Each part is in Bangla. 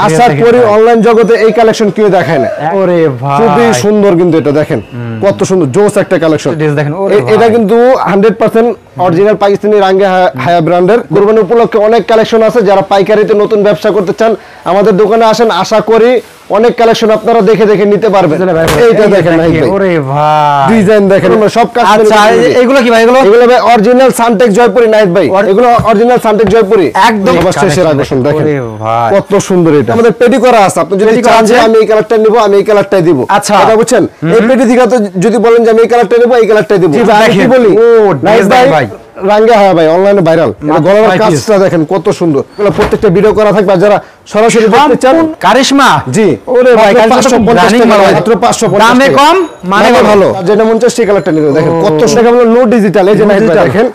আশা করি অনলাইন জগতে এই কালেকশন কেউ দেখায় না। ওরে ভাই খুবই সুন্দর কিন্তু এটা দেখেন কত সুন্দর জোস একটা কালেকশন। দেখেন এটা কিন্তু 100% অরিজিনাল পাকিস্তানি রাঙ্গে হায়া ব্র্যান্ডের। কুরবানি উপলক্ষে অনেক কালেকশন আছে, যারা পাইকারিতে নতুন ব্যবসা করতে চান আমাদের দোকানে আসেন, আশা করি অনেক কালেকশন আপনারা দেখে দেখে নিতে পারবেন। এইটা দেখেন ভাই, ওরে ভাই ডিজাইন দেখেন সব কাজ। আচ্ছা এগুলো কি ভাই? এগুলো ভাই অরিজিনাল সানটেক জয়পুরি নাইট ভাই, এগুলো অরিজিনাল সানটেক জয়পুরি একদম শেষের আকর্ষণ দেখেন। ওরে ভাই কত সুন্দর এটা। আমাদের পেটি করা আছে, আপনি যদি চান যে আমি এই কালারটা নিব আমি এই কালারটাই দিব। আচ্ছা এটা বুঝছেন, এই পেটি দিকে তো যদি বলেন যে আমি এই কালারটা নিব এই কালারটাই দিব। দেখি বলি ও নাইস ভাই রাঙ্গে হয় ভাই, অনলাইনে ভাইরাল। এটা গলার কাজটা দেখেন কত সুন্দর। এগুলো প্রত্যেকটা ভিডিও করা থাকবে, যারা সরাসরি দেখতে চান কারিশমা জি ওরে ভাই 550 টাকা মাত্র 550 দামে কম মানে ভালো। যেটা মন চায় সেই কালারটা নিতে দেখেন কত সুন্দর। আমরা নো ডিজিটাল, এই যে নাইট ভাই দেখেন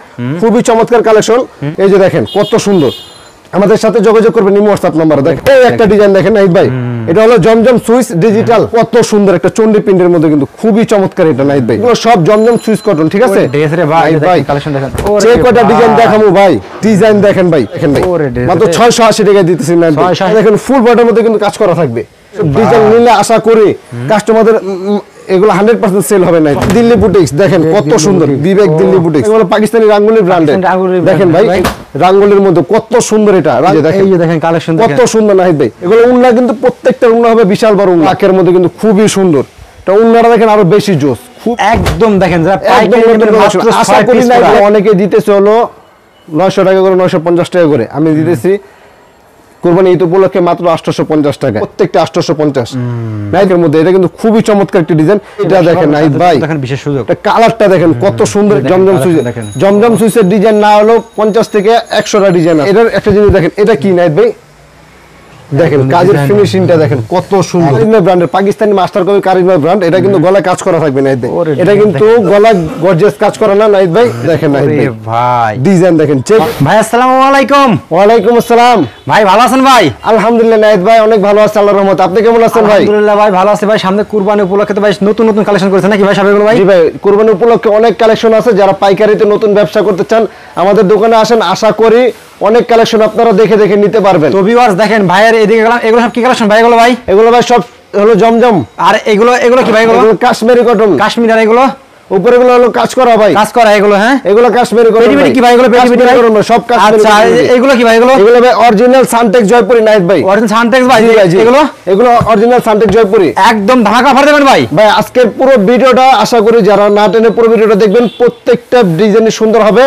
খুবই চমৎকার কালেকশন। এই যে দেখেন কত সুন্দর। আমাদের সাথে যোগাযোগ করবেন নিউ হোয়াটসঅ্যাপ নাম্বারে। দেখেন এই একটা ডিজাইন দেখেন নাইট ভাই, এটা হলো জমজম সুইস ডিজিটাল। কত সুন্দর একটা চন্ডি প্রিন্টের মধ্যে কিন্তু খুবই চমৎকার এটা নাইট ভাই। এগুলো সব জমজম সুইস কটন, ঠিক আছে ড্রেস রে ভাই দেখেন কালেকশন দেখেন। যে কয়টা ডিজাইন দেখামু ভাই, ডিজাইন দেখেন ভাই, দেখেন ভাই মাত্র 680 টাকা দিতেছি নাইট ভাই। দেখেন ফুল বডির মধ্যে কিন্তু কাজ করা থাকবে। ডিজাইন নিলে আশা করি কাস্টমারদের এগুলো 100% সেল হবে না। দিল্লি বুটিক্স দেখেন কত সুন্দর, বিবেক দিল্লি বুটিক্স। এগুলো পাকিস্তানি রাঙ্গুলি ব্র্যান্ডের দেখেন ভাই, রাঙ্গুলির মধ্যে কত সুন্দর এটা। এই যে দেখেন কালেকশন কত সুন্দর নাহিদ ভাই। এগুলো উন্না কিন্তু প্রত্যেকটা উন্না হবে বিশাল বড় উন্না, লাকের মধ্যে কিন্তু খুবই সুন্দর। এটা উন্নাটা দেখেন আরো বেশি জোস, খুব একদম দেখেন যারা পাইকারি মাত্র আশা করি না অনেকে দিতেছে হলো 900 টাকা করে 950 টাকা করে, আমি দিতেছি কুরবানি ঈদ উপলক্ষে মাত্র 850 টাকা, প্রত্যেকটা 850 নাইকের মধ্যে। এটা কিন্তু খুবই চমৎকার একটা ডিজাইন। এটা দেখেন নাইদ ভাই, দেখেন বিশেষ সুযোগ। এটা কালারটা দেখেন কত সুন্দর। জমজম সুইচ, জমজম সুইচের ডিজাইন না হলো 50 থেকে 100টা ডিজাইন। এটার একটা জিনিস দেখেন, এটা কি নাইদ ভাই দেখেন কাজের ফিনিশিংটা দেখেন কত সুন্দর। কারিজমা ব্র্যান্ডের Pakistani master copy charisma brand. এটা কিন্তু গলায় কাজ করা থাকবে নাইদ ভাই, এটা কিন্তু গলায় গর্জিয়াস কাজ করা না নাইদ ভাই। দেখেন নাইদ ভাই ডিজাইন দেখেন। চেক ভাই আসসালামু আলাইকুম। ওয়ালাইকুম আসসালাম ভাই ভালো আছেন ভাই? আলহামদুলিল্লাহ নাইদ ভাই অনেক ভালো আছি আল্লাহর রহমতে। আপনি কেমন আছেন ভাই? আলহামদুলিল্লাহ ভাই ভালো আছি ভাই। সামনে কুরবানি উপলক্ষে তো ভাই নতুন নতুন কালেকশন করেছেন নাকি ভাই সবগুলো ভাই? জি ভাই কুরবানি উপলক্ষে অনেক কালেকশন আছে, যারা পাইকারিতে নতুন ব্যবসা করতে চান আমাদের দোকানে আসেন, আশা করি অনেক কালেকশন আপনারা দেখে দেখে নিতে পারবেন। তো ভিউয়ার্স দেখেন ভাইয়ের এদিকে গেলাম, এগুলো সব কি কালেকশন ভাই? এগুলো ভাই এগুলো ভাই সব হলো জমজম। আর এগুলো এগুলো কি ভাই? এগুলো কাশ্মীরি কটন। কাশ্মীর। আর এগুলো উপরে গুলো হলো কাজ করা ভাই, কাজ করা এগুলো। হ্যাঁ এগুলো কাশ্মীরি কটন। পেটিপেটি কি ভাই? এগুলো পেটিপেটি সব কাশ্মীরি। আচ্ছা এগুলো কি ভাই? এগুলো ভাই অরিজিনাল সানটেক জয়পুরি নাইট ভাই। অরিজিনাল সানটেক্স ভাই এগুলো অরিজিনাল সানটেক জয়পুরি। একদম ধামাকা অফার দেবেন ভাই। ভাই আজকের পুরো ভিডিওটা আশা করি যারা না টেনে পুরো ভিডিওটা দেখবেন, প্রত্যেকটা ডিজাইন সুন্দর হবে।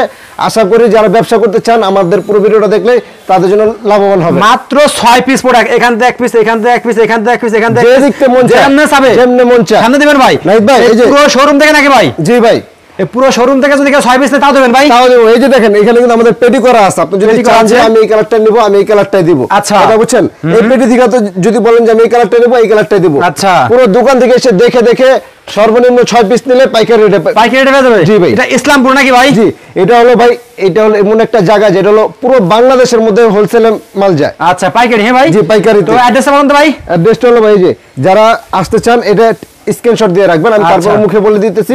আশা করি যারা ব্যবসা করতে চান আমাদের পুরো ভিডিওটা দেখলে তাদের জন্য লাভবান হবে। মাত্র 6 পিস প্রোডাক্ট, এখান থেকে এক পিস, এখান থেকে এক পিস, এখান থেকে এক পিস, এখান থেকে যে দেখতে মন চায় যেমনে মন চায় সামনে দিবেন ভাই। নাইট ভাই এই যে পুরো শোরুম থেকে নাকি ভাই? জি ভাই এই পুরো শোরুম থেকে যদি কেউ 6 পিস নেয় তাও দেবেন ভাই? তাও দেব। এই যে দেখেন এখানে কিন্তু আমাদের পেটি করা আছে, আপনি যদি চান যে আমি এই কালারটা নিব আমি এই কালারটাই দিব। আচ্ছা এটা বুঝছেন, এই পেটি দিকে তো যদি বলেন যে আমি এই কালারটা নিব এই কালারটাই দিব। আচ্ছা পুরো দোকান থেকে এসে দেখে দেখে সর্বনিম্ন 6 পিস নিলে পাইকারি রেটে পাইকারি রেটে পেয়ে যাবে। জি ভাই এটা ইসলামপুর নাকি ভাই? জি এটা হলো ভাই, এটা হলো এমন একটা জায়গা যেটা হলো পুরো বাংলাদেশের মধ্যে হোলসেলে মাল যায়। আচ্ছা পাইকারি। হ্যাঁ ভাই জি পাইকারি। তো অ্যাড্রেসটা বলুন তো ভাই। অ্যাড্রেসটা হলো ভাই যে যারা আসতে চান এটা স্ক্রিনশট দিয়ে রাখবেন, আমি তারপর মুখে বলে দিতেছি।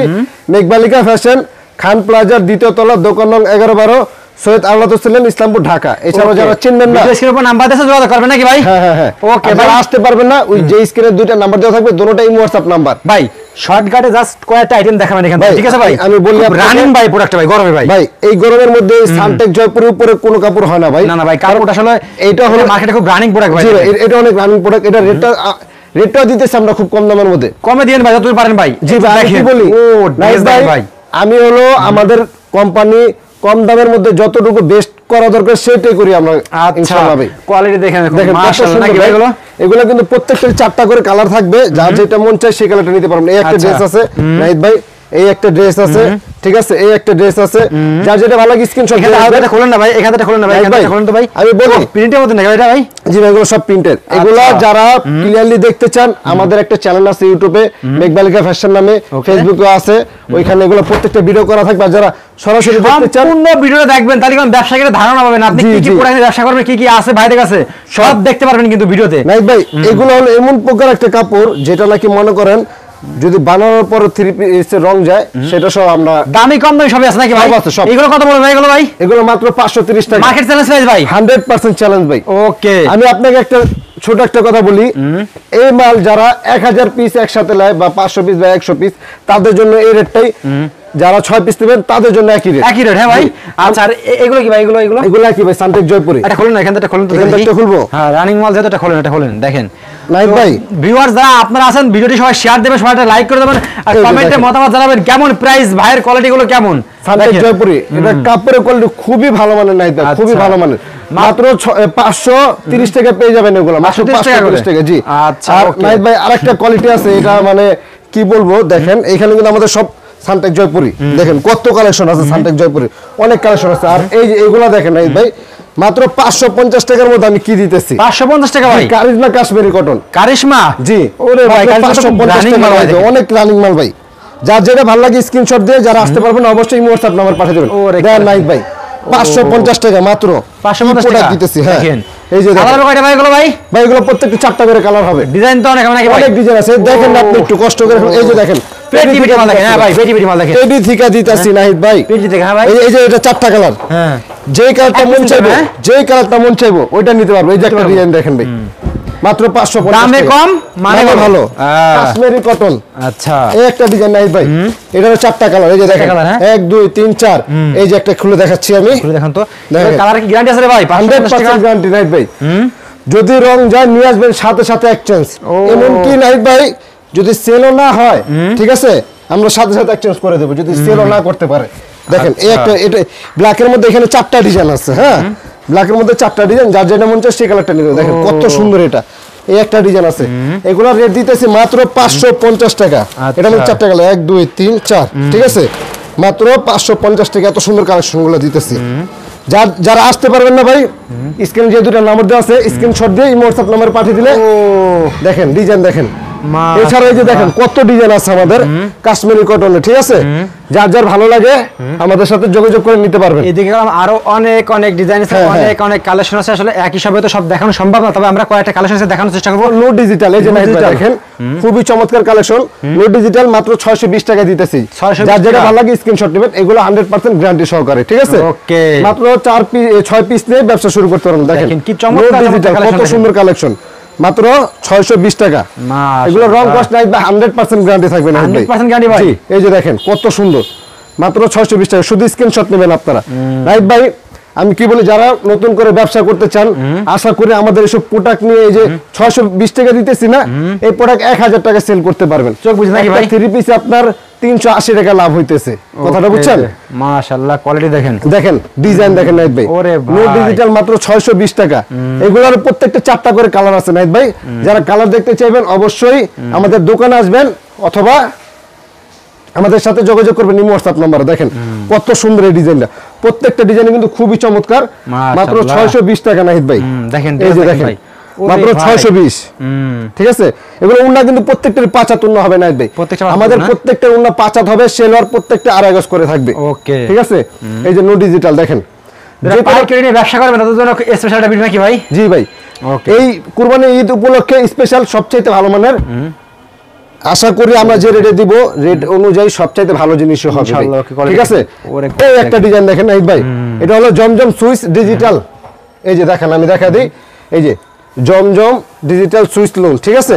মেঘবালিকা ফ্যাশন, খান প্লাজার দ্বিতীয় তলা, দোকান নং 11-12, সৈয়দ আওলাদ হোসেন, ইসলামপুর, ঢাকা। এছাড়াও যারা চিনবেন না স্ক্রিনের উপর নাম্বার দেওয়া যোগাযোগ করবেন নাকি ভাই? হ্যাঁ হ্যাঁ হ্যাঁ ওকে ভাই। আসতে পারবেন না ওই যে স্ক্রিনে দুইটা নাম্বার দেওয়া থাকবে, দুটোটাই হোয়াটসঅ্যাপ নাম্বার ভাই। শর্টকাটে জাস্ট কয়েকটা আইটেম দেখাবেন এখান থেকে, ঠিক আছে ভাই? আমি বলি রানিং ভাই প্রোডাক্ট ভাই, গরমে ভাই। ভাই এই গরমের মধ্যে সানটেক জয়পুরের উপরে কোনো কাপড় হয় না ভাই। না না ভাই কাপড় আসলে এইটা হলো মার্কেটে খুব রানিং প্রোডাক্ট ভাই। জি ভাই এটা অনেক রানিং প্রোডাক্ট। এটা রেটটা দিতেছি আমরা খুব কম দামের মধ্যে। কমে দিয়েন ভাই যতটুকু পারেন ভাই। জি ভাই আমি বলি ও নাইস ভাই। আমি হলো আমাদের কোম্পানি কম দামের মধ্যে যতটুকু বেস্ট করা দরকার সেটাই করি আমরা ইনশাআল্লাহ ভাই। কোয়ালিটি দেখেন মাশাআল্লাহ নাকি ভাই? এগুলো কিন্তু প্রত্যেকটা 4টা করে কালার থাকবে, যার যেটা মন চায় সেই কালারটা নিতে পারবেন। এই একটা ড্রেস আছে নাইদ ভাই, এই একটা ড্রেস আছে, ঠিক আছে, এই একটা ড্রেস আছে, যার যেটা ভালো লাগে স্ক্রিনশট দিয়ে এটা খুলেন না ভাই, এখানটা খুলেন না ভাই, এখানটা খুলেন তো ভাই। আমি বলি প্রিন্টের মধ্যে নাকি এটা ভাই? জি ভাই এগুলো সব প্রিন্টেড। এগুলো যারা ক্লিয়ারলি দেখতে চান আমাদের একটা চ্যানেল আছে ইউটিউবে মেঘবালিকা ফ্যাশন নামে, ফেসবুকে আছে, ওইখানে এগুলো প্রত্যেকটা ভিডিও করা থাকবে। আর যারা সরাসরি দেখতে চান সম্পূর্ণ ভিডিওটা দেখবেন, তাহলে কোন ব্যবসায়ীরা ধারণা পাবেন আপনি কি কি প্রোডাক্ট ব্যবসা করবেন, কি কি আছে ভাইদের কাছে সব দেখতে পারবেন কিন্তু ভিডিওতে। নাইদ ভাই এগুলো হলো এমন প্রকার একটা কাপড় যেটা নাকি মনে করেন যদি বানানোর পর 3 পিস রং যায় সেটা সব আমরা দামি কম দামি সবই আছে নাকি ভাই? সব আছে, সব। এগুলো কত পড়বে ভাই এগুলো ভাই? এগুলো মাত্র 530 টাকা। মার্কেট চ্যালেঞ্জ প্রাইস ভাই? 100% চ্যালেঞ্জ ভাই। ওকে। আমি আপনাকে একটা ছোট একটা কথা বলি, এই মাল যারা 1000 পিস একসাথে নেয় বা 500 পিস বা 100 পিস তাদের জন্য এই রেটটাই, যারা 6 পিস নেবেন তাদের জন্য একই রেট। একই রেট হ্যাঁ ভাই। আচ্ছা আর এগুলো কি ভাই? এগুলো এগুলো কি ভাই? সানটেক জয়পুরি। এটা খুলুন না, এখান থেকে খুলুন তো। এখান থেকে খুলবো? হ্যাঁ রানিং মাল যেটা, এটা খুলুন, এটা খুলুন দেখেন। নাইট ভাই, ভিউয়ার্স যারা আপনারা আছেন ভিডিওটি সবাই শেয়ার দেবেন, সবাই লাইক করে দেবেন আর কমেন্টে মতামত জানাবেন কেমন প্রাইস, ভাইয়ের কোয়ালিটি গুলো কেমন। সানটেক জয়পুরি এটা কাপড়ের কোয়ালিটি খুবই ভালো মানের নাইট ভাই, খুবই ভালো মানের। মাত্র 530 টাকা পেয়ে যাবেন এগুলো, মাত্র 530 টাকা। জি আচ্ছা। আর নাইট ভাই আরেকটা কোয়ালিটি আছে, এটা মানে কি বলবো, দেখেন এখানে কিন্তু আমাদের সব সানটেক জয়পুরি, দেখেন কত কালেকশন আছে সানটেক জয়পুরি, অনেক কালেকশন আছে। আর এই যে এগুলা দেখেন নাইট ভাই, মাত্র 550 টাকার মধ্যে আমি কি দিতেছি? 550 টাকা ভাই? কারিশমা কাশ্মীরি কটন। কারিশমা? জি। ওরে ভাই 550 টাকা ভাই, অনেক রানিং মাল ভাই। যার যেটা ভালো লাগে স্ক্রিনশট দিয়ে, যারা আসতে পারবেন অবশ্যই WhatsApp নাম্বার পাঠিয়ে দেবেন। দেন নাইট ভাই 550 টাকা মাত্র 550 টাকা দিতেছি। হ্যাঁ দেখেন এই যে কালার কয়টা ভাই এগুলো ভাই? ভাই এগুলো প্রত্যেকটা 4টা করে কালার হবে। ডিজাইন তো অনেক নাকি ভাই? অনেক ডিজাইন আছে, দেখেন আপনি একটু কষ্ট করে। এই যে দেখেন পেটি পেটি মাল দেখেন। হ্যাঁ ভাই পেটি পেটি মাল দেখেন। পেটি থেকে দিতাছি নাহিদ ভাই, পেটি থেকে। হ্যাঁ ভাই এই যে এটা 4টা কালার। হ্যাঁ যেই কালারটা মন চাইবো, যেই কালারটা মন চাইবো ওইটা নিতে পারবো। এই যে একটা ডিজাইন দেখেন ভাই, মাত্র 550 দামে কম মানে ভালো কাশ্মীরি কটন। আচ্ছা এই একটা ডিজাইন নাহিদ ভাই, এটারও 4টা কালার। এই যে দেখেন 1 2 3 4। এই যে একটা খুলে দেখাচ্ছি আমি, খুলে দেখান তো। কালার কি গ্যারান্টি আছে রে ভাই? 100% গ্যারান্টি নাহিদ ভাই। যদি রং যায় নিয়ে আসবেন সাথে সাথে এক্সচেঞ্জ। এমন কি নাহিদ ভাই, যদি সেলও না হয় ঠিক আছে, আমরা সাথে সাথে এক্সচেঞ্জ করে দেব যদি সেলও না করতে পারে। দেখেন এই একটা, এটা ব্ল্যাকের মধ্যে এখানে 4টা ডিজাইন আছে। হ্যাঁ ব্ল্যাকের মধ্যে 4টা ডিজাইন, যার যেটা মন চায় সেই কালারটা নিতে। দেখেন কত সুন্দর এটা। এই একটা ডিজাইন আছে, এগুলা রেট দিতেছি মাত্র 550 টাকা। এটা মধ্যে 4টা কালার, 1 2 3 4, ঠিক আছে, মাত্র 550 টাকা। এত সুন্দর কালেকশন গুলো দিতেছি। যারা আসতে পারবেন না ভাই, স্ক্রিনে যে দুটো নাম্বার দেওয়া আছে, স্ক্রিনশট দিয়ে WhatsApp নাম্বার পাঠিয়ে দিলে দেখেন ডিজাইন দেখেন। এছাড়া এই যে দেখেন কত ডিজাইন আছে আমাদের কাশ্মীরি কটনে, ঠিক আছে, যার যার ভালো লাগে আমাদের সাথে যোগাযোগ করে নিতে পারবেন। এদিকে আরো অনেক অনেক ডিজাইন আছে, অনেক অনেক কালেকশন আছে। আসলে একই সবে তো সব দেখানো সম্ভব না, তবে আমরা কয়েকটা কালেকশন আছে দেখানোর চেষ্টা করব। নো ডিজিটাল, এই যে দেখেন খুবই চমৎকার কালেকশন। নো ডিজিটাল মাত্র 620 টাকা দিতেছি। যার যেটা ভালো লাগে স্ক্রিনশট নেবেন। এগুলো 100% গ্যারান্টি সহকারে, ঠিক আছে। ওকে, মাত্র 6 পিস নিয়ে ব্যবসা শুরু করতে পারবেন। দেখেন কি চমৎকার কত সুন্দর কালেকশন, মাত্র 620 টাকা। এগুলো রং কস্ট নাই, 100% গ্যারান্টি থাকবে না। 100% গ্যারান্টি ভাই। এই যে দেখেন কত সুন্দর, মাত্র 620 টাকা। শুধু স্ক্রিনশট নেবেন আপনারা। রাইট ভাই, আমি কি বলি, যারা নতুন করে ব্যবসা করতে চান, আশা করি আমাদের এসব প্রোডাক্ট নিয়ে এই যে 620 টাকা দিতেছি না, এই প্রোডাক্ট 1000 টাকা সেল করতে পারবেন। চোখ বুঝে নাকি ভাই? 3 পিসে আপনার 380 টাকা লাভ হইতেছে। কথাটা বুঝছেন? মাশাআল্লাহ, কোয়ালিটি দেখেন, দেখেন ডিজাইন দেখেন নাইট ভাই। নো ডিজিটাল মাত্র 620 টাকা। এগুলোর প্রত্যেকটা 4টা করে কালার আছে নাইট ভাই। যারা কালার দেখতে চাইবেন অবশ্যই আমাদের দোকানে আসবেন অথবা আমাদের সাথে যোগাযোগ করবেন WhatsApp নাম্বারে। দেখেন কত সুন্দর এই ডিজাইনটা, প্রত্যেকটা ডিজাইন কিন্তু খুবই চমৎকার। মাত্র 620 টাকা নাহিদ ভাই। দেখেন এই যে দেখেন মাত্র 620, ঠিক আছে। এগুলো উন্না কিন্তু প্রত্যেকটার 5 হাত উন্না হবে নাহিদ ভাই। আমাদের প্রত্যেকটা উন্না 5 হাত হবে, সেলোয়ার প্রত্যেকটা 2.5 গজ করে থাকবে। ওকে, ঠিক আছে। এই যে নো ডিজিটাল দেখেন, যে পাইকারি নিয়ে ব্যবসা করবেন তাদের জন্য স্পেশাল ভিডিও নাকি ভাই? জি ভাই, এই কুরবানি ঈদ উপলক্ষে স্পেশাল সবচেয়ে ভালো মানের। আশা করি আমরা যে রেটে দিব, রেট অনুযায়ী সবচাইতে ভালো জিনিসই হবে, ঠিক আছে। এই একটা ডিজাইন দেখেন নাহিদ ভাই, এটা হলো জমজম সুইচ ডিজিটাল। এই যে দেখেন, আমি দেখা দিই, এই যে জমজম ডিজিটাল সুইচ লোন, ঠিক আছে।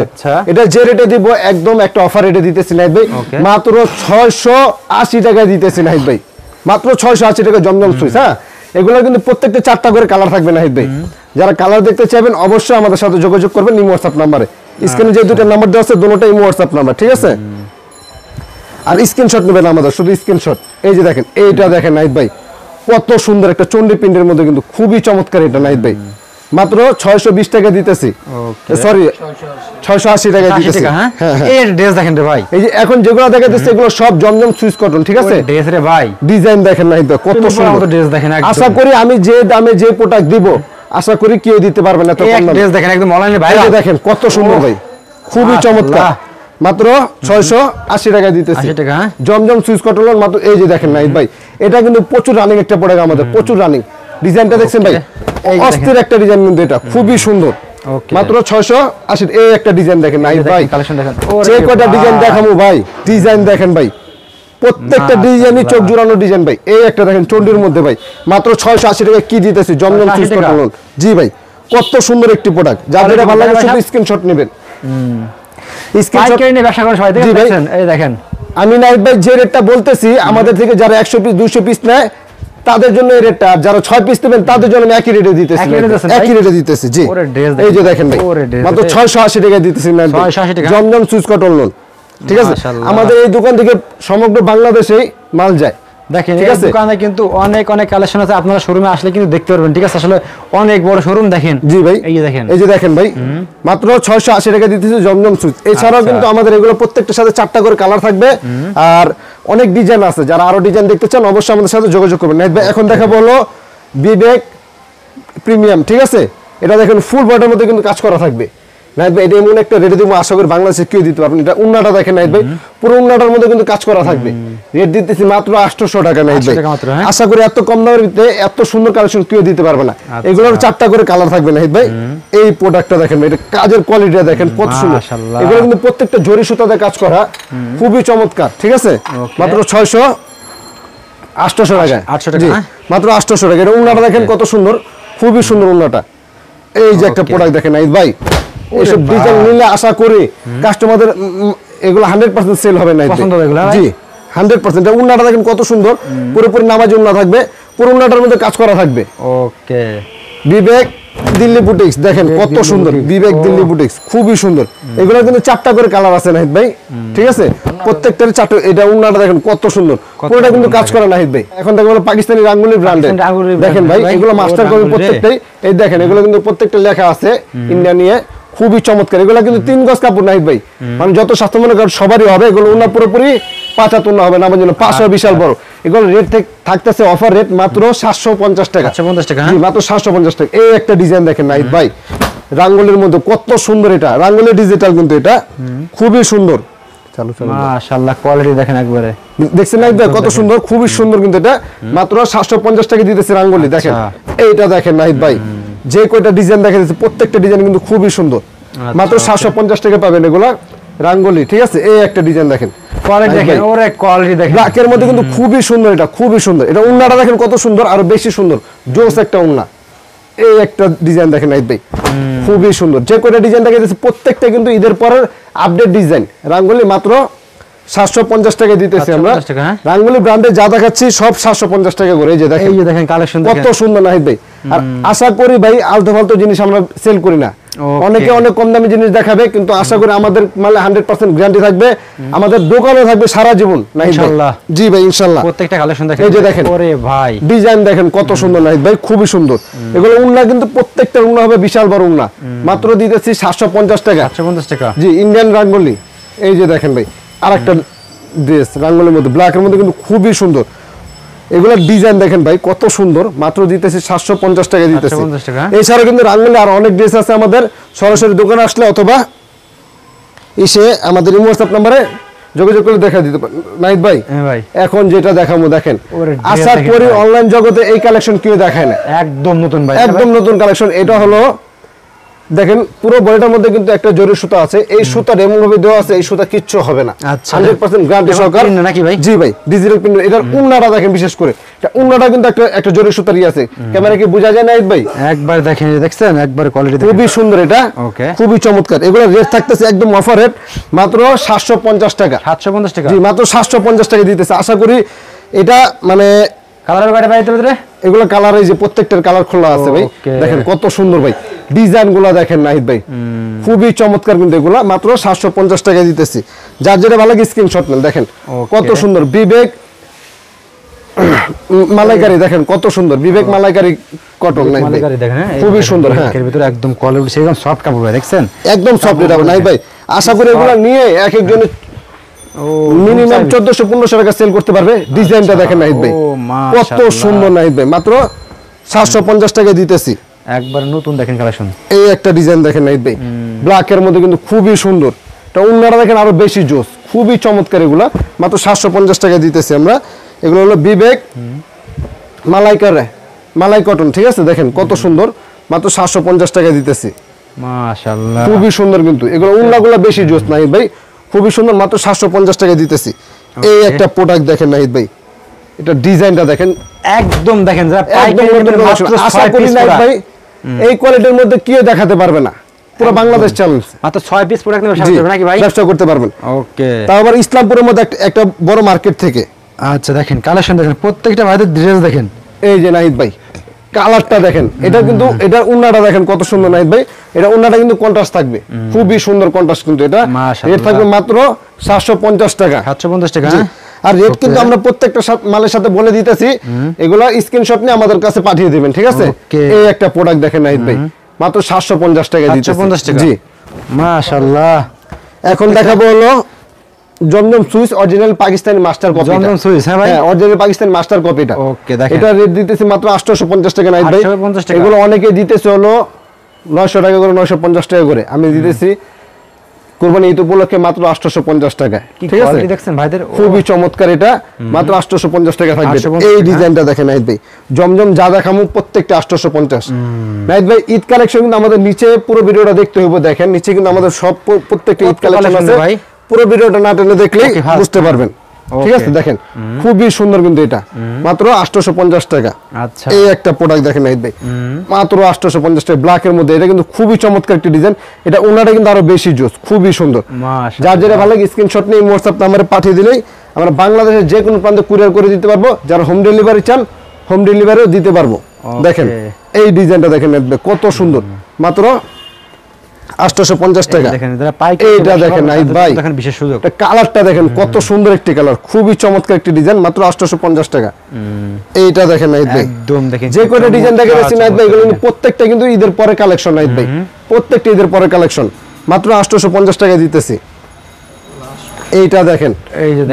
এটা যে রেটে দিব একদম একটা অফার রেটে দিতেছি নাহিদ ভাই, মাত্র 680 টাকা দিতেছি নাহিদ ভাই, মাত্র 680 টাকা জমজম সুইচ। হ্যাঁ, এগুলো কিন্তু প্রত্যেকটা 4টা করে কালার থাকবে নাহিদ ভাই। যারা কালার দেখতে চাইবেন অবশ্যই আমাদের সাথে যোগাযোগ করবেন WhatsApp নাম্বারে। স্ক্রিনে যে দুটো নাম্বার দেওয়া আছে দুটোটাই WhatsApp নাম্বার, ঠিক আছে। আর স্ক্রিনশট নেবেন আমাদের, শুধু স্ক্রিনশট। এই যে দেখেন, এইটা দেখেন নাহিদ ভাই, কত সুন্দর একটা চন্ডী প্রিন্টের মধ্যে কিন্তু খুবই চমৎকার এটা নাহিদ ভাই। মাত্র 620 টাকা দিতেছি, সরি 680 টাকা দিতেছি। হ্যাঁ, এই ড্রেস দেখেন রে ভাই, এই যে এখন যেগুলো দেখাতেছে এগুলো সব জমজম সুইচ কটন, ঠিক আছে। ড্রেস রে ভাই, ডিজাইন দেখেন নাহিদ ভাই, কত সুন্দর ড্রেস দেখেন। আশা করি আমি যে দামে যে প্রোডাক্ট দিব, আশা করি কেউ দিতে পারবে না। এই ড্রেস দেখেন একদম অনলাইনে ভাই, দেখেন কত সুন্দর ভাই, খুবই চমৎকার। মাত্র 680 টাকা দিতেছি জমজম সুইচ কটন মাত্র। এই যে দেখেন নাহিদ ভাই, এটা কিন্তু প্রচুর রানিং একটা প্রোডাক্ট আমাদের, প্রচুর রানিং। ডিজাইনটা দেখছেন ভাই, অস্থির একটা ডিজাইন কিন্তু, এটা খুবই সুন্দর। মাত্র 680। এই একটা ডিজাইন দেখেন নাহিদ ভাই, কালেকশন দেখেন, যে কয়টা ডিজাইন দেখাবো ভাই, ডিজাইন দেখেন ভাই, প্রত্যেকটা ডিজাইনই চোখ জুড়ানো ডিজাইন ভাই। এই একটা দেখেন চন্ডির মধ্যে ভাই, মাত্র 680 টাকা কি দিতেছি, জমজম সুইচ কটন। জি ভাই, কত সুন্দর একটি প্রোডাক্ট, যার যেটা ভালো লাগে শুধু স্ক্রিনশট নেবেন। স্ক্রিনশট নিয়ে ব্যবসা করেন সবাই, দেখেন এই দেখেন। আমি নাহিদ ভাই যে রেটটা বলতেছি, আমাদের থেকে যারা 100 পিস 200 পিস নেয় তাদের জন্য এই রেটটা, আর যারা 6 পিস নেবেন তাদের জন্য আমি একই রেটে দিতেছি, একই রেটে দিতেছি। জি এই যে দেখেন ভাই, মাত্র 680 টাকা দিতেছি, জমজম সুইচ কটন লোন। ঠিক আছে, আমাদের এই দোকান থেকে সমগ্র বাংলাদেশেই মাল যায়। দেখেন এই দোকানে কিন্তু অনেক অনেক কালেকশন আছে, আপনারা শোরুমে আসলে কিন্তু দেখতে পারবেন। ঠিক আছে, আসলে অনেক বড় শোরুম দেখেন। জি ভাই, এই যে দেখেন, এই যে দেখেন ভাই, মাত্র 680 টাকা দিতেছি জমজম সুইচ। এছাড়াও কিন্তু আমাদের এগুলো প্রত্যেকটার সাথে 4টা করে কালার থাকবে, আর অনেক ডিজাইন আছে। যারা আরো ডিজাইন দেখতে চান অবশ্যই আমাদের সাথে যোগাযোগ করবেন। নাহিদ ভাই এখন দেখাবো হলো বিবেক প্রিমিয়াম। ঠিক আছে, এটা দেখেন ফুল বডির মধ্যে কিন্তু কাজ করা থাকবে। নাহিদ ভাই এটা এমন একটা রেট দিব, আশা করি বাংলাদেশে কেউ দিতে পারবেন। এটা উন্নাটা দেখেন নাহিদ ভাই, পুরো উন্নাটার মধ্যে কিন্তু কাজ করা থাকবে। রেট দিতেছি মাত্র 800 টাকা নাহিদ ভাই। আশা করি এত কম দামের ভিতরে এত সুন্দর কালেকশন কেউ দিতে পারবে না। এগুলোর 4টা করে কালার থাকবে নাহিদ ভাই। এই প্রোডাক্টটা দেখেন ভাই, এটা কাজের কোয়ালিটিটা দেখেন কত সুন্দর। এগুলো কিন্তু প্রত্যেকটা জরি সুতাতে কাজ করা, খুবই চমৎকার। ঠিক আছে, মাত্র 800 টাকা, 800 টাকা, মাত্র 800 টাকা। এটা উন্নাটা দেখেন কত সুন্দর, খুবই সুন্দর উন্নাটা। এই যে একটা প্রোডাক্ট দেখেন নাহিদ ভাই, এইসব ডিজাইন নিলে আশা করি কাস্টমারদের এগুলো 100% সেল হবে না। জি 100%। উন্নাটা দেখেন কত সুন্দর, পুরোপুরি নামাজি উন্না থাকবে, পুরো উন্নাটার মধ্যে কাজ করা থাকবে। ওকে, বিবেক দিল্লি বুটিক্স দেখেন কত সুন্দর, বিবেক দিল্লি বুটিক্স খুবই সুন্দর। এগুলো কিন্তু 4টা করে কালার আছে নাহিদ ভাই। ঠিক আছে, প্রত্যেকটার 4টা। এটা উন্নাটা দেখেন কত সুন্দর, পুরোটা কিন্তু কাজ করা নাহিদ ভাই। এখন দেখেন পাকিস্তানি রাঙ্গুলি ব্র্যান্ডের দেখেন ভাই, এগুলো মাস্টার কপি প্রত্যেকটাই। এই দেখেন এগুলো কিন্তু প্রত্যেকটা লেখা আছে ইন্ডিয়া নিয়ে, খুবই চমৎকার। এগুলো কিন্তু 3 গজ কাপড় নাহিদ ভাই, মানে যত স্বাস্থ্য মনে করেন সবারই হবে। এগুলো উন্না পুরোপুরি 5 হাত উন্না হবে না, আমার জন্য 5 বিশাল বড়। এগুলো রেট থাকতেছে অফার রেট মাত্র 750 টাকা, 750 টাকা, মাত্র 750 টাকা। এই একটা ডিজাইন দেখেন নাহিদ ভাই, রাঙ্গুলির মধ্যে কত সুন্দর। এটা রাঙ্গুলি ডিজিটাল, কিন্তু এটা খুবই সুন্দর। মাশাআল্লাহ, কোয়ালিটি দেখেন একবারে, দেখছেন নাহিদ ভাই কত সুন্দর, খুবই সুন্দর। কিন্তু এটা মাত্র 750 টাকা দিতেছে রাঙ্গুলি। দেখেন এইটা দেখেন নাহিদ ভাই, যে কয়টা ডিজাইন দেখা যাচ্ছে প্রত্যেকটা ডিজাইন কিন্তু খুবই সুন্দর। মাত্র 750 টাকা পাবেন এগুলা রাঙ্গুলি। ঠিক আছে, এই একটা ডিজাইন দেখেন, কোয়ালিটি দেখেন, ওরে কোয়ালিটি দেখেন, ব্ল্যাকের মধ্যে কিন্তু খুবই সুন্দর। এটা খুবই সুন্দর, এটা উন্নাটা দেখেন কত সুন্দর, আরো বেশি সুন্দর, জোস একটা উন্না। এই একটা ডিজাইন দেখেন নাহিদ ভাই, খুবই সুন্দর। যে কয়টা ডিজাইন দেখা যাচ্ছে প্রত্যেকটা কিন্তু ঈদের পরের আপডেট ডিজাইন। রাঙ্গুলি মাত্র 750 টাকা দিতেছি আমরা। রাঙ্গুলি ব্র্যান্ডে যা দেখাচ্ছি সব 750 টাকা করে। এই যে দেখেন কালেকশন কত সুন্দর নাহিদ ভাই। আর আশা করি ভাই আলতু ফালতু জিনিস আমরা সেল করি না। অনেকে অনেক কম দামি জিনিস দেখাবে, কিন্তু আশা করি আমাদের মালে 100% গ্যারান্টি থাকবে, আমাদের দোকানে থাকবে সারা জীবন নাহিদ ভাই। জি ভাই ইনশাআল্লাহ, প্রত্যেকটা কালেকশন দেখেন। এই যে দেখেন, ওরে ভাই ডিজাইন দেখেন কত সুন্দর নাহিদ ভাই, খুবই সুন্দর। এগুলো উন্না কিন্তু প্রত্যেকটা উন্না হবে বিশাল বড় উন্না। মাত্র দিতেছি 750 টাকা, 750 টাকা। জি ইন্ডিয়ান রাঙ্গুলি। এই যে দেখেন ভাই, আরেকটা ড্রেস রাঙ্গুলির মধ্যে, ব্ল্যাকের মধ্যে কিন্তু খুবই সুন্দর। এগুলোর ডিজাইন দেখেন ভাই কত সুন্দর, মাত্র দিতেছি 750 টাকা দিতেছি। এছাড়া কিন্তু রাঙ্গুলি আর অনেক ড্রেস আছে আমাদের, সরাসরি দোকানে আসলে অথবা এসে আমাদের ইমো হোয়াটসঅ্যাপ নম্বরে যোগাযোগ করে দেখা দিতে পারেন নাহিদ ভাই। এখন যেটা দেখাবো দেখেন, আশা করি অনলাইন জগতে এই কালেকশন কেউ দেখায় না, একদম নতুন ভাই, একদম নতুন কালেকশন। এটা হলো দেখেন পুরো বডিটার মধ্যে কিন্তু একটা জরি সুতা আছে। এই সুতা এমন ভাবে দেওয়া আছে, এই সুতা কিচ্ছু হবে না, 100% গ্যারান্টি সহকারে নাকি ভাই? জি ভাই, ডিজিটাল প্রিন্ট। এটার উন্নাটা দেখেন, বিশেষ করে এটা উন্নাটা কিন্তু একটা জরি সুতারই আছে। ক্যামেরা কি বোঝা যায় না ভাই? একবার দেখেন, দেখছেন একবার কোয়ালিটি খুবই সুন্দর, এটা খুবই চমৎকার। এগুলো রেট থাকতেছে একদম অফার রেট, মাত্র 750 টাকা, 750 টাকা। জি মাত্র 750 টাকা দিতেছে। আশা করি এটা মানে কালারের বাইরে বাইরে ভিতরে এগুলো কালার, এই যে প্রত্যেকটার কালার খোলা আছে ভাই, দেখেন কত সুন্দর ভাই। ডিজাইনগুলো দেখেন নাহিদ ভাই, খুবই চমৎকার। কিন্তু এগুলো মাত্র 750 টাকা দিতেছি। যার যেটা ভালো লাগে স্ক্রিনশট নেন। দেখেন কত সুন্দর বিবেক মালাইকারি, দেখেন কত সুন্দর বিবেক মালাইকারি কটন নাহিদ ভাই, খুবই সুন্দর। হ্যাঁ এর ভিতরে একদম কোয়ালিটি একদম সফট কাপড় ভাই, দেখছেন একদম সফট এটা নাহিদ ভাই। আশা করি এগুলো নিয়ে এক একজনের মিনিমাম 1400-1500 টাকা সেল করতে পারবে। ডিজাইনটা দেখেন নাহিদ ভাই কত সুন্দর নাহিদ ভাই, মাত্র 750 টাকা দিতেছি। একবার নতুন দেখেন কালেকশন। এই একটা ডিজাইন দেখেন নাহিদ ভাই, ব্ল্যাকের মধ্যে কিন্তু খুবই সুন্দর। এটা উন্নাটা দেখেন আরো বেশি জোস, খুবই চমৎকার। এগুলা মাত্র 750 টাকা দিতেছি আমরা। এগুলো হলো বিবেক মালাই কটন। ঠিক আছে, দেখেন কত সুন্দর, মাত্র 750 টাকা দিতেছি। মাশাআল্লাহ খুবই সুন্দর কিন্তু এগুলো উন্নাগুলো বেশি জোস নাহিদ ভাই, খুবই সুন্দর, মাত্র 750 টাকা দিতেছি। এই একটা প্রোডাক্ট দেখেন নাহিদ ভাই, এটা ডিজাইনটা দেখেন, একদম দেখেন যারা একদম নতুন collection। আশা করি নাহিদ ভাই এই কোয়ালিটির মধ্যে কেউ দেখাতে পারবে না, পুরো বাংলাদেশ চ্যালেঞ্জ। মাত্র 6 পিস প্রোডাক্ট নিয়ে ব্যবসা করতে নাকি ভাই? ব্যবসা করতে পারবেন। ওকে, তাও আবার ইসলামপুরের মধ্যে একটা বড় মার্কেট থেকে। আচ্ছা দেখেন কালেকশন দেখেন, প্রত্যেকটা ভাইদের ড্রেস দেখেন। এই যে নাহিদ ভাই কালারটা দেখেন, এটা কিন্তু এটার উন্নাটা দেখেন কত সুন্দর নাহিদ ভাই, এটা উন্নাটা কিন্তু কন্ট্রাস্ট থাকবে, খুবই সুন্দর কন্ট্রাস্ট কিন্তু এটা। রেট থাকবে মাত্র 750 টাকা। 750 টাকা। আর রেট কিন্তু আমরা প্রত্যেকটা মালের সাথে বলে দিতেছি, এগুলো স্ক্রিনশট নিয়ে আমাদের কাছে পাঠিয়ে দিবেন, ঠিক আছে? এই একটা প্রোডাক্ট দেখেন নাহিদ ভাই, মাত্র 750 টাকা দিতেছি। 750 টাকা, জি মাশাআল্লাহ। এখন দেখাবো হলো Zamzam switch original Pakistani master copy. Zamzam switch, হ্যাঁ ভাই, হ্যাঁ অরিজিনাল পাকিস্তানি মাস্টার কপি এটা। ওকে দেখেন, এটা রেট দিতেছি মাত্র 850 টাকা নাহিদ ভাই। 850 টাকা। এগুলো অনেকে দিতেছে হলো 900 টাকা করে, 950 টাকা করে, আমি দিতেছি কুরবানি ঈদ উপলক্ষে মাত্র 850 টাকা। ঠিক আছে, দেখছেন ভাইদের খুবই চমৎকার, এটা মাত্র 850 টাকা থাকবে। এই ডিজাইনটা দেখেন নাহিদ ভাই, জমজম যা দেখামু প্রত্যেকটা 850। নাহিদ ভাই ঈদ কালেকশন কিন্তু আমাদের নিচে পুরো ভিডিওটা দেখতে হবে, দেখেন নিচে কিন্তু আমাদের সব প্রত্যেকটা ঈদ কালেকশন আছে ভাই, পুরো ভিডিওটা না টেনে দেখলেই বুঝতে পারবেন। ঠিক আছে, দেখেন খুবই সুন্দর কিন্তু এটা মাত্র 850 টাকা। আচ্ছা, এই একটা প্রোডাক্ট দেখেন নাহিদ ভাই, মাত্র 850 টাকা, ব্ল্যাক এর মধ্যে। এটা কিন্তু খুবই চমৎকার একটা ডিজাইন, এটা ওনাটা কিন্তু আরো বেশি জোস, খুবই সুন্দর। যার যেটা ভালো লাগে স্ক্রিনশট নিয়ে হোয়াটসঅ্যাপ নাম্বারে পাঠিয়ে দিলেই আমরা বাংলাদেশের যে কোনো প্রান্তে কুরিয়ার করে দিতে পারবো। যারা হোম ডেলিভারি চান হোম ডেলিভারিও দিতে পারবো। দেখেন এই ডিজাইনটা দেখেন নাহিদ ভাই, কত সুন্দর, মাত্র 850 টাকা। এইটা দেখেন নাহিদ ভাই, বিশেষ সুযোগ, কালারটা দেখেন কত সুন্দর একটি কালার, খুবই চমৎকার একটি ডিজাইন, মাত্র 850 টাকা। এইটা দেখেন নাহিদ ভাই, একদম দেখেন যে কয়টা ডিজাইন দেখাচ্ছি নাহিদ ভাই, এগুলো প্রত্যেকটা কিন্তু ঈদের পরে কালেকশন নাহিদ ভাই, প্রত্যেকটা ঈদের পরে কালেকশন, মাত্র 850 টাকা দিতেছি। এইটা দেখেন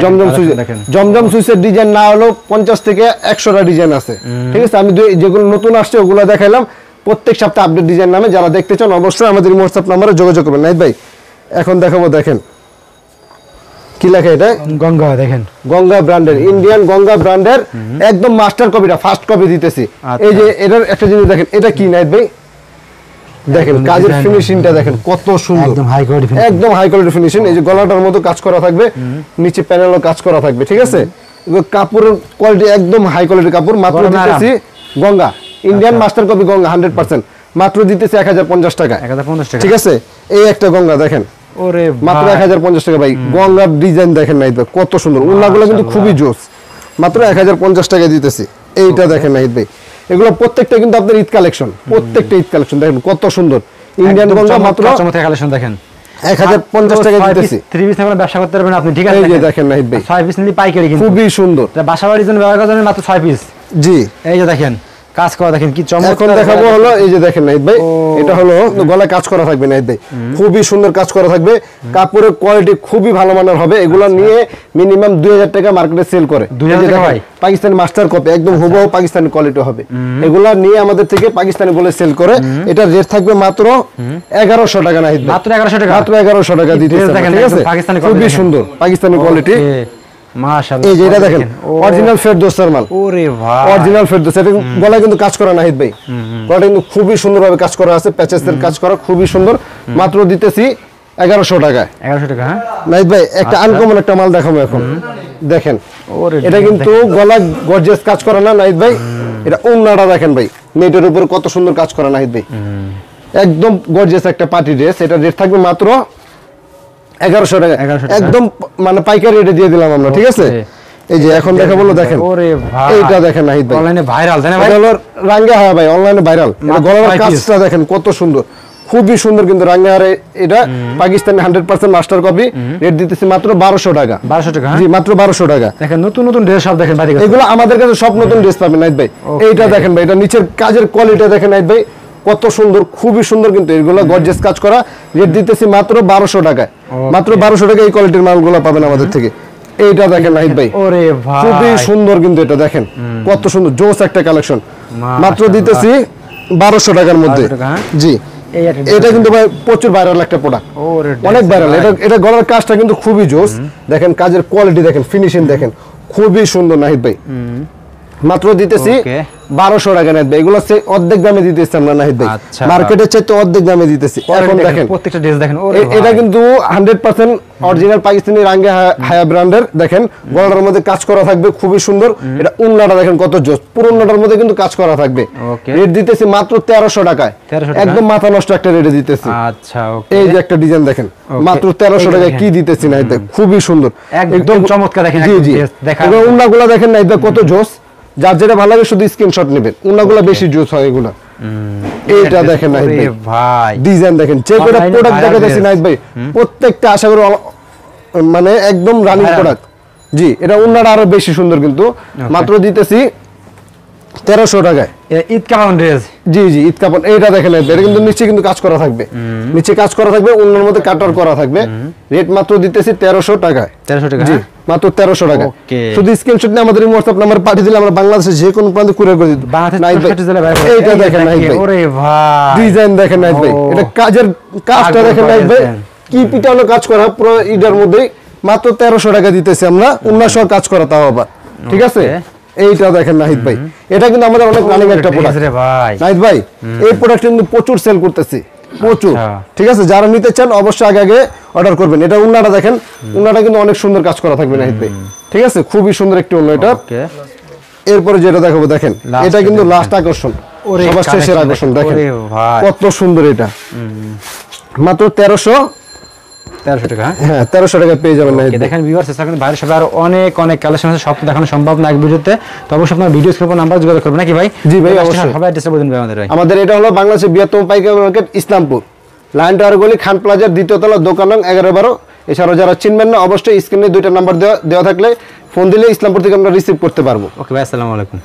জমজম সুইচ, জমজম সুইচের ডিজাইন না হলো 50 থেকে 100টা ডিজাইন আছে। ঠিক আছে, আমি যেগুলো নতুন আসছে ওগুলো দেখাইলাম, প্রত্যেক সপ্তাহে আপডেট ডিজাইন নামে। যারা দেখতে চান অবশ্যই আমাদের হোয়াটসঅ্যাপ নাম্বারে যোগাযোগ করবেন। নাহিদ ভাই এখন দেখাবো, দেখেন কি লেখা, এটা গঙ্গা, দেখেন গঙ্গা ব্র্যান্ডের, ইন্ডিয়ান গঙ্গা ব্র্যান্ডের একদম মাস্টার কপিটা, ফার্স্ট কপি দিতেছি। এই যে এটার একটা জিনিস দেখেন, এটা কি নাহিদ ভাই, দেখেন কাজের ফিনিশিংটা দেখেন কত সুন্দর, একদম হাই কোয়ালিটি, একদম হাই কোয়ালিটি ফিনিশিং। এই যে গলাটার মতো কাজ করা থাকবে, নিচে প্যানেলও কাজ করা থাকবে। ঠিক আছে, কাপড়ের কোয়ালিটি একদম হাই কোয়ালিটির কাপড়। মাত্র দিতেছি Ganga Indian master copy Ganga 100%, মাত্র দিতেছি 1050 টাকা। 1050 টাকা। ঠিক আছে, এই একটা গঙ্গা দেখেন, ওরে মাত্র 1050 টাকা ভাই। গঙ্গার ডিজাইন দেখেন নাহিদ ভাই কত সুন্দর, উন্নাগুলো কিন্তু খুবই জোস, মাত্র 1050 টাকা দিতেছি। এইটা দেখেন নাহিদ ভাই, এগুলো প্রত্যেকটা কিন্তু আপনার ঈদ কালেকশন, প্রত্যেকটা ঈদ কালেকশন দেখেন কত সুন্দর। ইন্ডিয়ান গঙ্গা মাত্র চমৎকার কালেকশন দেখেন, 1050 টাকা দিতেছি। 3 পিস নিয়ে ব্যবসা করতে পারবেন আপনি। ঠিক আছে, এই যে দেখেন নাহিদ ভাই 6 পিস নিলে পাইকারি কিন্তু খুবই সুন্দর, বাসাবাড়ির জন্য ব্যবহার করার জন্য মাত্র 6 পিস। জি এই যে দেখেন কাজ করা, দেখেন কি চমৎকার। এখন দেখাবো হলো এই যে দেখেন নাহিদ ভাই, এটা হলো গলায় কাজ করা থাকবে নাহিদ ভাই, খুবই সুন্দর কাজ করা থাকবে, কাপড়ের কোয়ালিটি খুবই ভালো মানের হবে। এগুলো নিয়ে মিনিমাম 2000 টাকা মার্কেটে সেল করে। 2000 টাকা ভাই, পাকিস্তানি মাস্টার কপি একদম হুবহু পাকিস্তানি কোয়ালিটি হবে। এগুলা নিয়ে আমাদের থেকে পাকিস্তানি বলে সেল করে। এটা রেট থাকবে মাত্র 1100 টাকা নাহিদ ভাই, মাত্র 1100 টাকা, মাত্র 1100 টাকা দিতেছে। ঠিক আছে, খুবই সুন্দর পাকিস্তানি কোয়ালিটি। মাশাআল্লাহ, এই যে এটা দেখেন অরিজিনাল ফেরদৌসের মাল। ওরে ভাই, অরিজিনাল ফেরদৌস, এটা গলায় কিন্তু কাজ করা নাহিদ ভাই, গলাটা কিন্তু খুবই সুন্দরভাবে কাজ করা আছে, প্যাচেসের কাজ করা খুবই সুন্দর। মাত্র দিতেছি 1100 টাকা। 1100 টাকা। হ্যাঁ নাহিদ ভাই একটা আনকমন একটা মাল দেখাবো এখন, দেখেন এটা কিন্তু গলা গর্জিয়াস কাজ করা না নাহিদ ভাই, এটা ওন্নাটা দেখেন ভাই, নেটের উপর কত সুন্দর কাজ করা নাহিদ ভাই, একদম গর্জিয়াস একটা পার্টি ড্রেস। এটা রেট থাকবে মাত্র 1100 টাকা, একদম মানে পাইকারি রেটে দিয়ে দিলাম আমরা। ঠিক আছে, এই যে এখন দেখা বলো, দেখেন এইটা দেখেন নাহিদ ভাই, অনলাইনে ভাইরাল, তাই না ভাই? এটা হলো রাঙ্গা, হ্যাঁ ভাই অনলাইনে ভাইরাল। এটা গলার কাজটা দেখেন কত সুন্দর, খুবই সুন্দর কিন্তু রাঙ্গা হারে। এটা পাকিস্তানি 100% মাস্টার কপি, রেট দিতেছি মাত্র 1200 টাকা। 1200 টাকা, জি মাত্র 1200 টাকা। দেখেন নতুন নতুন ড্রেস সব দেখেন ভাই, এগুলো আমাদের কাছে সব নতুন ড্রেস পাবেন নাহিদ ভাই। এইটা দেখেন ভাই, এটা নিচের কাজের কোয়ালিটি দেখেন নাহিদ ভাই কত সুন্দর, খুবই সুন্দর কিন্তু এগুলো গর্জিয়াস কাজ করা। রেট দিতেছি মাত্র 1200 টাকা, মাত্র 1200 টাকা এই কোয়ালিটির মালগুলো পাবেন আমাদের থেকে। এইটা দেখেন নাহিদ ভাই, ওরে ভাই খুবই সুন্দর কিন্তু এটা দেখেন কত সুন্দর জোস একটা কালেকশন, মাত্র দিতেছি 1200 টাকার মধ্যে। জি এটা কিন্তু ভাই প্রচুর ভাইরাল একটা প্রোডাক্ট, অনেক ভাইরাল। এটা গলার কাজটা কিন্তু খুবই জোস, দেখেন কাজের কোয়ালিটি দেখেন, ফিনিশিং দেখেন খুবই সুন্দর নাহিদ ভাই। মাত্র দিতেছি 1200 টাকা নাহিদ ভাই, এগুলো হচ্ছে অর্ধেক দামে দিতেছি আমরা নাহিদ ভাই, আচ্ছা। মার্কেটের চাইতে অর্ধেক দামে দিতেছি। এখন দেখেন প্রত্যেকটা ড্রেস দেখেন, এটা কিন্তু 100% অরিজিনাল পাকিস্তানি রাঙ্গে হায়া ব্র্যান্ডের। দেখেন গলার মধ্যে কাজ করা থাকবে খুবই সুন্দর। এটা উন্নাটা দেখেন কত জোস, পুরো উন্নাটার মধ্যে কিন্তু কাজ করা থাকবে। রেট দিতেছি মাত্র 1300 টাকায়, একদম মাথা নষ্ট একটা রেটে দিতেছি। আচ্ছা ওকে, এই যে একটা ডিজাইন দেখেন মাত্র 1300 টাকায় কি দিতেছি নাহিদ ভাই, খুবই সুন্দর, একদম চমৎকার। দেখেন জি জি, এবং উন্নাগুলো দেখেন নাহিদ ভাই কত জোস, যার যেটা ভালো লাগে শুধু স্ক্রিনশট নেবেন, উন্নাগুলো বেশি জোস হয় এগুলা। এইটা দেখেন নাহিদ ভাই, ডিজাইন দেখেন, যে কটা প্রোডাক্ট দেখাতেছি নাহিদ ভাই প্রত্যেকটা আশা করি মানে একদম রানিং প্রোডাক্ট। জি, এটা উন্নাটা আরো বেশি সুন্দর, কিন্তু মাত্র দিতেছি 1300 টাকায়। ঈদ কাপড় ড্রেস, জি জি, ঈদ কাপড়। এইটা দেখেন এটা কিন্তু নিচে কিন্তু কাজ করা থাকবে, নিচে কাজ করা থাকবে, উন্নার মধ্যে কাটার করা থাকবে। রেট মাত্র দিতেছি 1300 টাকায়। 1300 টাকা, জি মাত্র 1300 টাকা। ওকে, শুধু স্ক্রিনশট নিয়ে আমাদের WhatsApp নাম্বার পাঠিয়ে দিলে আমরা বাংলাদেশের যে কোনো প্রান্তে কুরিয়ার করে দিই। এইটা দেখেন নাহিদ ভাই, ওরে ভাই ডিজাইন দেখেন নাহিদ ভাই, এটা কাজটা দেখেন নাহিদ ভাই, কি পিটানো কাজ করা পুরো ঈদের মধ্যে। মাত্র 1300 টাকা দিতেছি আমরা, উন্নার সহ কাজ করা, তাও আবার ঠিক আছে। এইটা দেখেন নাহিদ ভাই, এটা কিন্তু আমাদের অনেক রানিং একটা প্রোডাক্ট নাহিদ ভাই। এই প্রোডাক্ট কিন্তু প্রচুর সেল করতেছি, প্রচুর। ঠিক আছে, যারা নিতে চান অবশ্যই আগে আগে অর্ডার করবেন। এটা উন্নাটা দেখেন, উন্নাটা কিন্তু অনেক সুন্দর কাজ করা থাকবে নাহিদ ভাই, ঠিক আছে, খুবই সুন্দর একটি উন্না এটা। এরপরে যেটা দেখাবো দেখেন, এটা কিন্তু লাস্ট আকর্ষণ, সবার শেষের আকর্ষণ। দেখেন কত সুন্দর, এটা মাত্র 1300 টাকা। হ্যাঁ 1300 টাকা পেয়ে যাবেন নাহিদ ভাই। দেখেন ভিউয়ার্স, এছাড়া কিন্তু বাইরের সবাই আরো অনেক কালেকশন আছে, সব দেখানো সম্ভব না এক ভিডিওতে। তো অবশ্যই আপনার ভিডিও স্ক্রিনে নাম্বার যোগাযোগ করবেন নাকি ভাই? জি ভাই অবশ্যই। সবাই অ্যাড্রেসটা বলে দিন ভাই আমাদের। ভাই আমাদের এটা হলো বাংলাদেশের বৃহত্তম পাইকারি মার্কেট ইসলামপুর, লাইন টাওয়ার গলি, খান প্লাজার দ্বিতীয় তলা, দোকান নং 11-12। এছাড়াও যারা চিনবেন না অবশ্যই স্ক্রিনে দুইটা নাম্বার দেওয়া থাকলে ফোন দিলে ইসলামপুর থেকে আমরা রিসিভ করতে পারবো। ওকে ভাই, আসসালামু আলাইকুম।